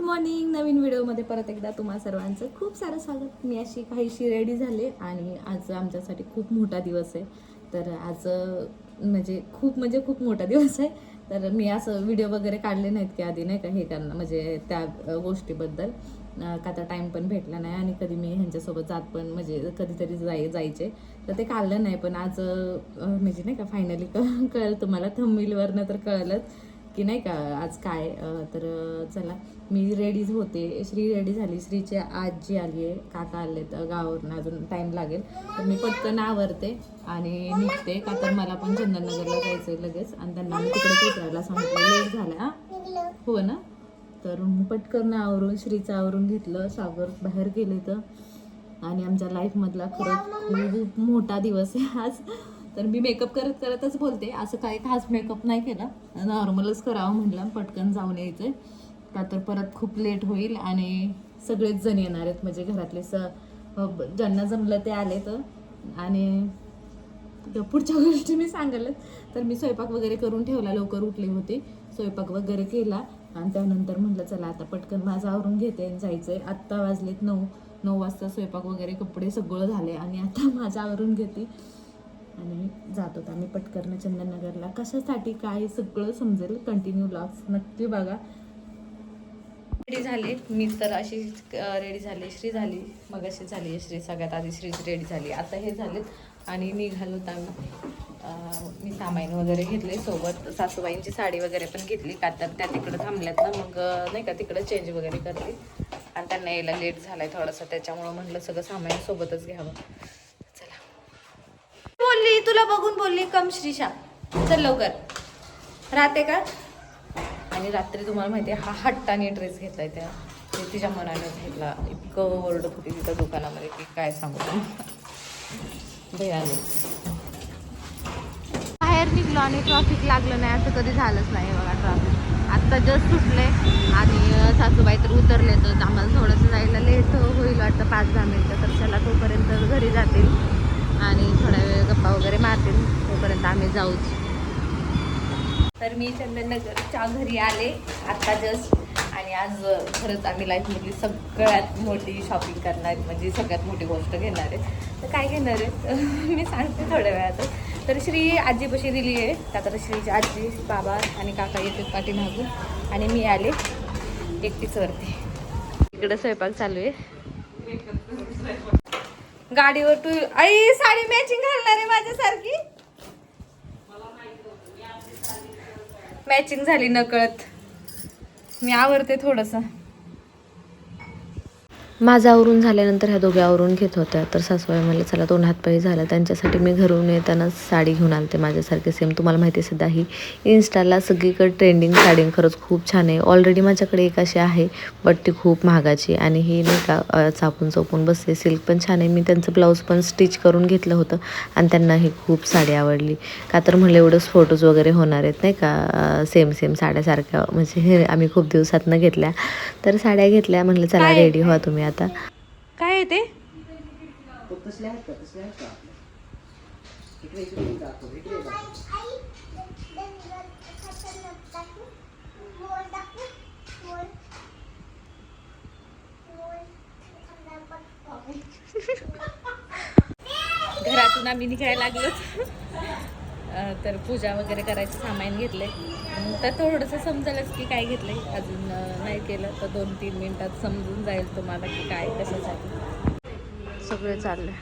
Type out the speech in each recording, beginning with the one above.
Morning. नवीन व्हिडिओमध्ये परत एकदा तुम्हा सर्वांचं खूप सारं स्वागत. मी अशी काहीशी रेडी झाले आणि आज आमच्यासाठी खूप मोठा दिवस आहे. तर आज खूप मोठा दिवस आहे. तर मी असं व्हिडिओ वगैरे काढले नाहीत की आधी नाही का हे करणं म्हणजे त्या गोष्टीबद्दल का आता टाईम पण भेटला नाही आणि कधी मी ह्यांच्यासोबत जात पण म्हणजे कधीतरी जायचे तर ते काढलं नाही. पण आज म्हणजे नाही का फायनली कळलं तुम्हाला थंबनेलवरनं तर कळलंच की नाही का आज काय. तर चला मी रेडीज होते, श्री रेडी झाली, श्रीची आजी आली आहे, काका आलेत गावावरून, अजून टाईम लागेल तर मी पटकन आवरते आणि निघते का तर मला पण चंदननगरला जायचं आहे लगेच आणि त्यांना मी तिकडे उतरायला सांगितलं, लेट झाला. हो ना. तर पटकन आवरून श्रीचं आवरून घेतलं, सागर बाहेर गेले तर आणि आमच्या लाईफमधला खरंच खूप मोठा दिवस आहे आज. तर मी मेकअप करतच बोलते, असं काही खास मेकअप नाही केला, नॉर्मलच करावं म्हटलं, पटकन जाऊन यायचं का तर परत खूप लेट होईल आणि सगळेच जण येणार आहेत म्हणजे घरातले ज्यांना जमलं ते आले तर. आणि पुढच्या गोष्टी मी सांगायला तर मी स्वयंपाक वगैरे करून ठेवला, लवकर उठले होते, स्वयंपाक वगैरे केला आणि त्यानंतर म्हटलं चला आता पटकन माझं आवरून घेते आणि जायचंय. आत्ता वाजलेत 9 वाजता, स्वयंपाक वगैरे कपडे सगळं झाले आणि आता माझं आवरून घेते आणि जात होता आम्ही पटकन चंदननगरला. कशासाठी काय सगळं समजेल, कंटिन्यू ब्लॉग्स नक्की बघा. रेडी झाले मी तर अशी रेडी झाली, श्री झाली मग अशी झाली, श्री सगळ्यात आधी श्रीच रेडी झाली, आता हे झालेत आणि निघालो तर मी सामान वगैरे घेतले सोबत. सासूबाईंची साडी वगैरे पण घेतली का तर त्या तिकडं थांबल्यात ना, मग नाही का तिकडं चेंज वगैरे करते आणि त्यांना यायला लेट झालाय थोडासा, त्याच्यामुळं म्हटलं सगळं सामान सोबतच घ्यावं. चला बोलली, तुला बघून बोलली कम श्रीशा, चल लवकर राहते का. आणि रात्री तुम्हाला माहिती आहे हा हट्टाने ड्रेस घेतलाय त्या तिच्या मनानेच घेतला, इतकं ओरडत होती तिथं दुकानामध्ये की काय सांगू भयाने. बाहेर निघलो आणि ट्रॅफिक लागलं नाही असं कधी झालंच नाही बघा. ट्रॅफिक आत्ता जस्ट सुटले आणि सासूबाई तर उतरले तर आम्हाला थोडंसं जायला लेट होईल वाटतं, 5-10 मिनटं, तर चला तोपर्यंत घरी जातील आणि थोडा वेळ गप्पा वगैरे मारतील, तोपर्यंत आम्ही जाऊच. तर मी चंदननगरच्या घरी आले आत्ता जस्ट आणि आज खरंच आम्ही लाईफमधली सगळ्यात मोठी शॉपिंग करणार, म्हणजे सगळ्यात मोठी गोष्ट घेणार आहे. तर काय घेणार आहे मी सांगते थोड्या वेळात. तर श्री आजीपाशी दिली आहे का तर श्रीची आजी, बाबा आणि काका येतात पाठीमागून आणि मी आले एकटीच वरती. इकडं स्वयंपाक चालू आहे गाडीवर. तू आई साडी मॅचिंग घालणार आहे माझ्यासारखी, मॅचिंग झाली नकळत. मी आवरते थोडंसं. माझं आवरून झाल्यानंतर ह्या दोघे आवरून घेत होत्या, तर सासूबाई म्हणले चला 2 हातपाई झालं. त्यांच्यासाठी मी घरून येताना साडी घेऊन आलते माझ्यासारखे सेम. तुम्हाला माहिती आहे सध्या ही इन्स्टाला सगळीकडे ट्रेंडिंग साडी खरंच खूप छान आहे. ऑलरेडी माझ्याकडे एक अशी आहे बट ती खूप महागाची आणि ही नाही का चापून बसते, सिल्क पण छान आहे. मी त्यांचं ब्लाऊज पण स्टिच करून घेतलं होतं आणि त्यांना ही खूप साडी आवडली का तर म्हणलं एवढंच फोटोज वगैरे होणार आहेत नाही का, सेम साड्यासारख्या, म्हणजे हे आम्ही खूप दिवसातनं घेतल्या तर साड्या घेतल्या. म्हणलं चला रेडी व्हा तुम्ही आता. काय आहे ते घरातून आम्ही निघायला लागलो तर पूजा वगैरे करायचं सामान घेतलंय. तर थोडंसं समजेलच की काय घेतलंय, अजून नाही केलं तर 2-3 मिनिटात समजून जाईल तुम्हाला की काय कशासाठी सगळे चाललंय.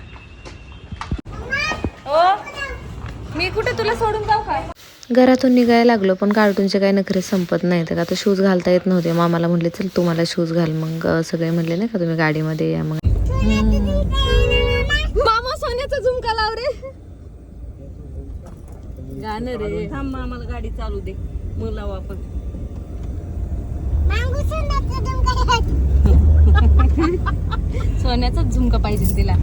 हो मी कुठे तुला सोडून जाऊ का. घरातून निघायला लागलो पण कार्टूनचे काही नखरे संपत नाही. तर आता शूज घालता येत नव्हते, मामाला म्हटले चल तू मला शूज घाल. मग सगळे म्हणले नाही का तुम्ही गाडीमध्ये या. मग मामा सोन्याचा झुमका लाव रे गाणं रे. थांब आम्हाला गाडी चालू दे मग लावू आपण. सोन्याचा झुमका पाहिजे तिला.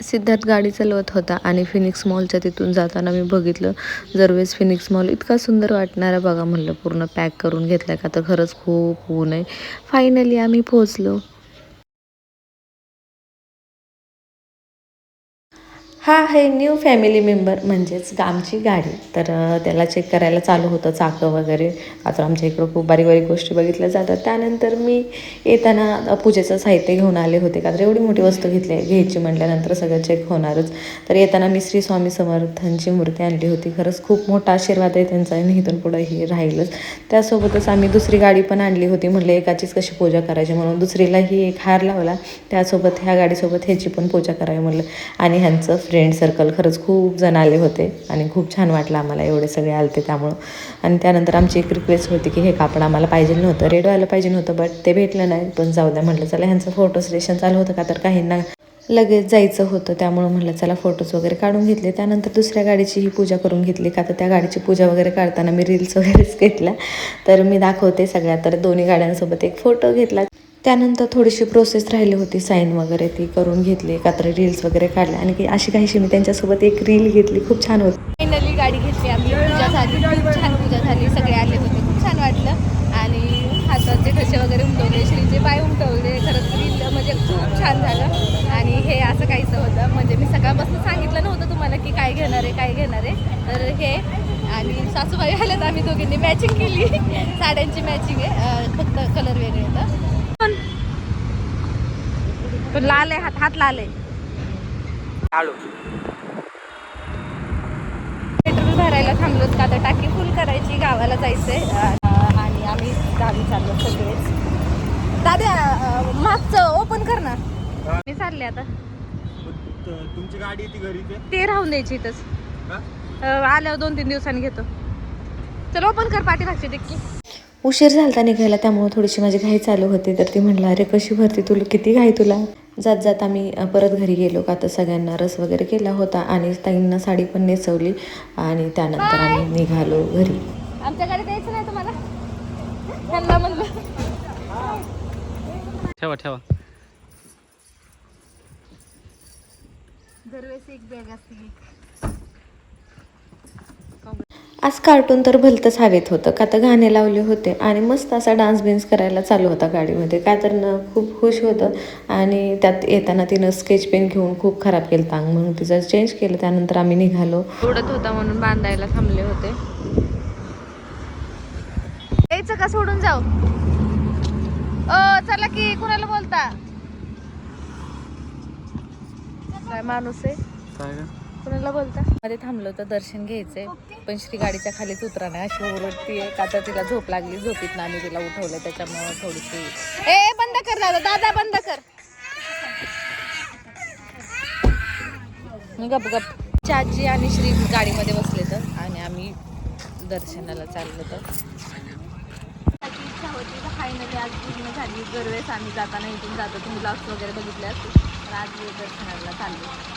सिद्धार्थ गाडी चालवत होता आणि फिनिक्स मॉलच्या तिथून जाताना मी बघितलं जरवेस फिनिक्स मॉल इतका सुंदर वाटणारा बघा. म्हणलं पूर्ण पॅक करून घेतला का तर खरंच खूप ऊन आहे. फायनली आम्ही पोहोचलो. हा आहे न्यू फॅमिली मेंबर म्हणजेच आमची गाडी. तर त्याला चेक करायला चालू होतं चाकं वगैरे. आता आमच्या इकडं खूप बारीक बारीक गोष्टी बघितल्या जातात. त्यानंतर मी येताना पूजेचं साहित्य घेऊन आले होते, का तर एवढी मोठी वस्तू घ्यायची म्हटल्यानंतर सगळं चेक होणारच. तर येताना मी श्री स्वामी समर्थांची मूर्ती आणली होती. खरंच खूप मोठा आशीर्वाद आहे त्यांचा आणि इथून पुढं हे राहीलच. त्यासोबतच आम्ही दुसरी गाडी पण आणली होती. म्हटलं एकाचीच कशी पूजा करायची म्हणून दुसरीलाही एक हार लावला. त्यासोबत ह्या गाडीसोबत ह्याची पण पूजा करावी म्हटलं. आणि ह्यांचं फ्रेंड सर्कल खरंच खूप जण आले होते आणि खूप छान वाटलं आम्हाला, एवढे सगळे आले ते त्यामुळं. आणि त्यानंतर आमची एक रिक्वेस्ट होती की हे कापड आम्हाला पाहिजे नव्हतं, रेड व्हायला पाहिजे नव्हतं, बट ते भेटलं नाही. पण जाऊ द्या म्हटलं, चला ह्यांचं फोटो सेशन चालू होतं, का तर काहींना लगेच जायचं होतं. त्यामुळं म्हटलं चला फोटोज वगैरे काढून घेतले. त्यानंतर दुसऱ्या गाडीचीही पूजा करून घेतली, का तर त्या गाडीची पूजा वगैरे काढताना मी रील्स वगैरेच घेतल्या. तर मी दाखवते सगळ्या. तर दोन्ही गाड्यांसोबत एक फोटो घेतला. त्यानंतर थोडीशी प्रोसेस राहिली होती, साईन वगैरे ती करून घेतली, का तर रील्स वगैरे काढल्या. आणि अशी काहीशी मी त्यांच्यासोबत एक रील घेतली, खूप छान होती. फायनली गाडी घेतली आम्ही, पूजा झाली, खूप छान पूजा झाली, सगळे आले होते, खूप छान वाटलं. आणि हाताचे ठसे वगैरे उमटवले, श्रीचे पाय उमटवले. खरंच रील म्हणजे खूप छान झालं. आणि हे असं काहीचं होतं, म्हणजे मी सकाळपासून सांगितलं नव्हतं तुम्हाला की काय घेणार आहे काय घेणार आहे. तर हे आणि सासूबाई आल्यात, आम्ही दोघींनी मॅचिंग केली, साड्यांची मॅचिंग आहे, फक्त कलर वेगळे येतं. तो लाल आहे, हात लाल आहे. पेट्रोल भरायला थांबलोच, का तर टाकी फुल करायची, गावाला जायचंय. आणि आम्ही गावी चाललो सगळेच. दादा मागचं ओपन कर ना. मी चालले आता. तुमची गाडी ती घरी ते राहून द्यायची इथंच, आल्यावर 2-3 दिवसांनी घेतो. चल ओपन कर पाठीमागची डिक्की. उशीर झालता निघायला, त्यामुळे थोडीशी माझी घाई चालू होती. तर ती म्हटलं, अरे कशी भरती तुला, किती घाई तुला. जात जात आम्ही परत घरी गेलो, का तर सगळ्यांना रस वगैरे केला होता आणि ताईंना साडी पण नेसवली. आणि त्यानंतर आम्ही निघालो घरी. आमच्या गाडीत यायचं नाही तुम्हाला, त्यांना म्हणलं ठेवा ठेवा. दरवेळेस एक बॅग असते. आज कार्टून तर भलतंच हवेत होतं, का तर गाणे लावले होते आणि मस्त असा डान्स बिन्स करायला चालू होता गाडीमध्ये. का तर न खूप खुश होतं. आणि त्यात येताना तिनं स्केच पेन घेऊन खूप खराब केलं अंग, म्हणून तिचं चेंज केलं. त्यानंतर आम्ही निघालो. उडत होता म्हणून बांधायला थांबले होते. यायचं का सोडून जाऊ? चला की, कुणाला बोलता, काय माणूस आहे, कुणाला बोलता. मध्ये थांबलो तर दर्शन घ्यायचंय, पण श्री गाडीच्या खालीच उतरा नाही, अशी ओरडतीये, का तर तिला झोप लागली. झोपीत आम्ही तिला उठवलं, त्याच्यामुळे थोडीशी बंद कर दादा, दादा बंद कर. गप गप. आजी आणि श्री गाडीमध्ये बसले तर, आणि आम्ही दर्शनाला चाललो. तर इच्छा होती तर फायनली आज पूर्ण झाली. दरवेळेस आम्ही जाताना इथून जातो, तुम्ही ब्लॉग्स वगैरे बघितले असतील, तर आज दर्शनाला चाललो.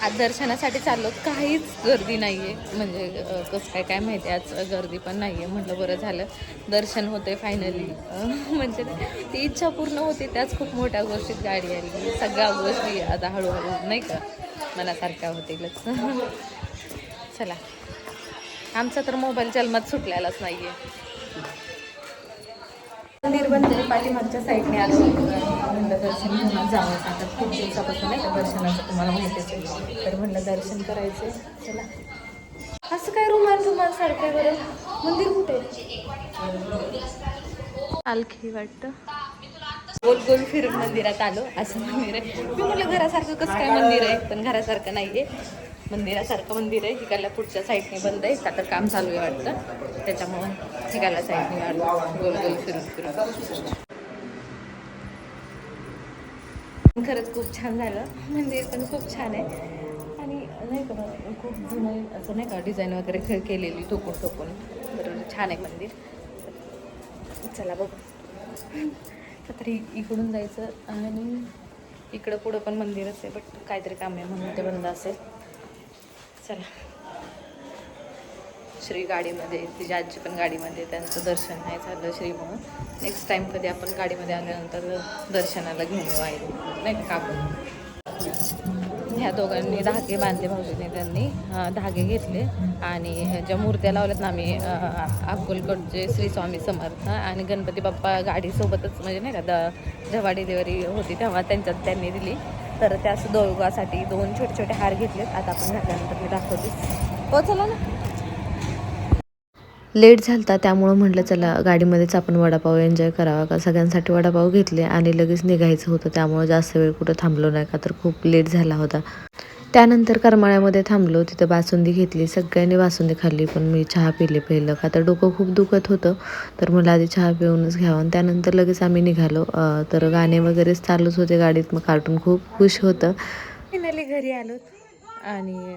आज दर्शनासाठी चाललो, काहीच गर्दी नाहीये, म्हणजे कसं काय माहिती, आज गर्दी पण नाहीये. म्हटलं बरं झालं दर्शन होते फायनली. म्हणजे ती इच्छा पूर्ण होती, त्याच खूप मोठ्या गोष्टीत गाडी आली. सगळ्या गोष्टी आता हळूहळू नाही का मनासारख्या होतीलच. चला, आमचा तर मोबाईल जन्मात सुटलेलाच नाहीये. मंदिर बनते पाठीमागच्या साईडने आलं, म्हणलं दर्शन घेऊन जावं. आता खूप दिवसापासून नाही का दर्शनाचं, तुम्हाला माहितीच आहे. तर म्हणलं दर्शन करायचं. चला, असं काय रुमाल सारखं बरं, मंदिर कुठे, पालखी वाटतं. गोल गोल फिरून मंदिरात आलो. असं मंदिर आहे, मी म्हटलं घरासारखं कसं काय मंदिर आहे, पण घरासारखं नाहीये, मंदिरासारखं मंदिर आहे. हिकाला पुढच्या साईडने बंद आहे, का तर काम चालू आहे वाटतं, त्याच्यामुळं हिकाला साईडने आलो गोल गोल फिरून फिरून. खरंच खूप छान झालं, मंदिर पण खूप छान आहे. आणि नाही का खूप जुनं असं नाही का डिझाईन वगैरे केलेली ठोकून. तर छान आहे मंदिर. चला बघू, तरी इकडून जायचं आणि इकडं पुढं पण मंदिरच आहे, बट काहीतरी काम आहे म्हणून ते बंद असेल. चला, श्री गाडीमध्ये, तिच्या आजी पण गाडीमध्ये, त्यांचं दर्शन नाही झालं श्री म्हणून. नेक्स्ट टाईम कधी आपण गाडीमध्ये आल्यानंतर दर्शनाला घेऊन येऊ आहे नाही का आपण. ह्या दोघांनी धागे बांधले भाऊजीने, त्यांनी धागे घेतले आणि ह्या मूर्त्या लावल्यात ना आम्ही अक्कलकोटचे श्री स्वामी समर्थ आणि गणपती बाप्पा गाडीसोबतच म्हणजे नाही का जेव्हा डिलिव्हरी होती तेव्हा त्यांच्यात त्यांनी दिली, तर त्याच दोघांसाठी 2 छोटे छोटे हार घेतलेत. आता आपण घातल्यानंतर मी दाखवते. हो चला ना. लेट झालता त्यामुळं म्हटलं चला गाडीमध्येच आपण वडापाव एन्जॉय करावा, का सगळ्यांसाठी वडापाव घेतले आणि लगेच निघायचं होतं, त्यामुळे जास्त वेळ कुठं थांबलो नाही का तर खूप लेट झाला होता. त्यानंतर करमाळ्यामध्ये थांबलो, तिथं बासुंदी घेतली, सगळ्यांनी बासुंदी खाल्ली, पण मी चहा पिले पहिलं का तर डोकं खूप दुखत होतं, तर मला आधी चहा पिऊनच घ्यावं. आणि त्यानंतर लगेच आम्ही निघालो. तर गाणे वगैरेच चालूच होते गाडीत, मग कार्टून खूप खुश होतं. फायनली घरी आलो आणि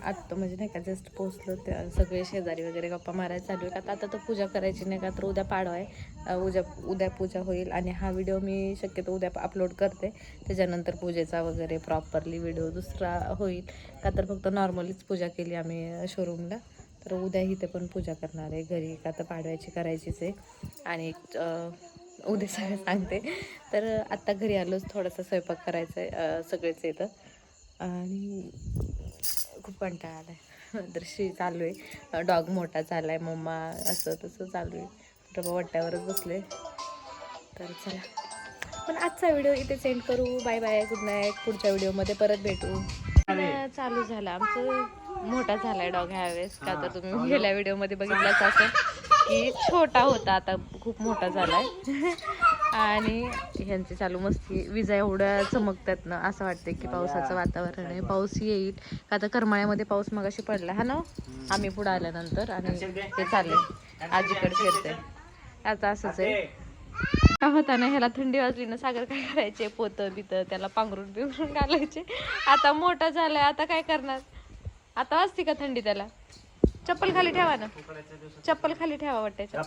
आत्ता म्हणजे नाही का जस्ट पोचलो, त्या सगळे शेजारी वगैरे गप्पा मारायला चालू आहे. आता तर पूजा करायची नाही का तर उद्या पाडवा आहे, उद्या पूजा होईल आणि हा व्हिडिओ मी शक्यतो उद्या अपलोड करते. त्याच्यानंतर पूजेचा वगैरे प्रॉपरली व्हिडिओ दुसरा होईल का तर फक्त नॉर्मलीच पूजा केली आम्ही शोरूमला, तर उद्या इथे पण पूजा करणार आहे घरी का तर पाडव्याची करायचीच आहे. आणि उद्या सगळं सांगते. तर आत्ता घरी आलोच, थोडासा स्वयंपाक करायचा आहे, सगळेच येतं आणि खूप कंटाळा आला आहे. दृष्टी चालू आहे, डॉग मोठा चालला आहे, मम्मा असं तसं चालू आहे, तर वट्ट्यावरच बसले. तर चला पण आजचा व्हिडिओ इथे सेंड करू. Bye bye, good night. पुढच्या व्हिडिओमध्ये परत भेटू. चालू झालं आमचं, मोठा झालाय डॉग ह्यावेळेस का तर तुम्ही गेल्या व्हिडिओमध्ये बघितलंच असं की छोटा होता, आता खूप मोठा झालाय. आणि ह्यांची चालू मस्ती, विजा एवढ्या चमकतात ना असं वाटतं की पावसाचं वातावरण आहे, पाऊस येईल का तर करमाळ्यामध्ये पाऊस मगाशी पडला हा ना आम्ही पुढे आल्यानंतर, आणि ते चाललंय आजीकडे फिरते. आता असंच आहे का होता ना, ह्याला थंडी वाजली ना सागर काय करायचे, पोतं बितं त्याला पांघरून बिंघरून घालायचे. आता मोठा झालाय, आता काय करणार, आता वाजते का थंडी त्याला. चप्पल खाली ठेवा ना, चप्पल खाली ठेवा वाटायचं.